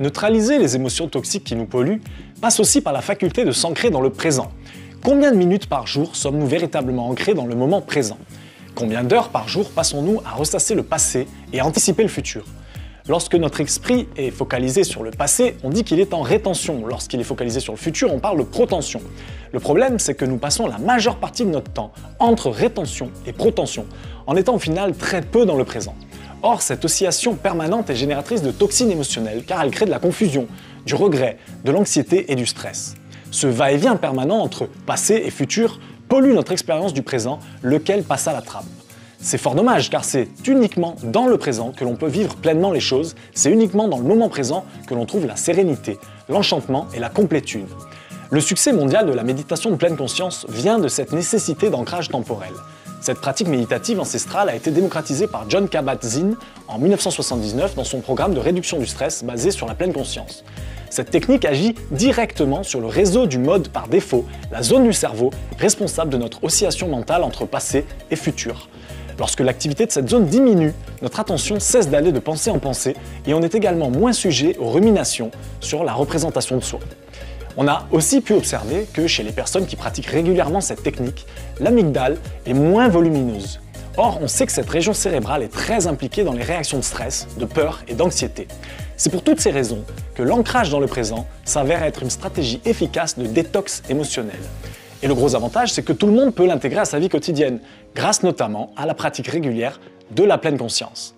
Neutraliser les émotions toxiques qui nous polluent passe aussi par la faculté de s'ancrer dans le présent. Combien de minutes par jour sommes-nous véritablement ancrés dans le moment présent? Combien d'heures par jour passons-nous à ressasser le passé et à anticiper le futur? Lorsque notre esprit est focalisé sur le passé, on dit qu'il est en rétention. Lorsqu'il est focalisé sur le futur, on parle de protension. Le problème, c'est que nous passons la majeure partie de notre temps entre rétention et protension, en étant au final très peu dans le présent. Or, cette oscillation permanente est génératrice de toxines émotionnelles car elle crée de la confusion, du regret, de l'anxiété et du stress. Ce va-et-vient permanent entre passé et futur pollue notre expérience du présent, lequel passe à la trappe. C'est fort dommage car c'est uniquement dans le présent que l'on peut vivre pleinement les choses, c'est uniquement dans le moment présent que l'on trouve la sérénité, l'enchantement et la complétude. Le succès mondial de la méditation de pleine conscience vient de cette nécessité d'ancrage temporel. Cette pratique méditative ancestrale a été démocratisée par Jon Kabat-Zinn en 1979 dans son programme de réduction du stress basé sur la pleine conscience. Cette technique agit directement sur le réseau du mode par défaut, la zone du cerveau responsable de notre oscillation mentale entre passé et futur. Lorsque l'activité de cette zone diminue, notre attention cesse d'aller de pensée en pensée et on est également moins sujet aux ruminations sur la représentation de soi. On a aussi pu observer que chez les personnes qui pratiquent régulièrement cette technique, l'amygdale est moins volumineuse. Or, on sait que cette région cérébrale est très impliquée dans les réactions de stress, de peur et d'anxiété. C'est pour toutes ces raisons que l'ancrage dans le présent s'avère être une stratégie efficace de détox émotionnel. Et le gros avantage, c'est que tout le monde peut l'intégrer à sa vie quotidienne, grâce notamment à la pratique régulière de la pleine conscience.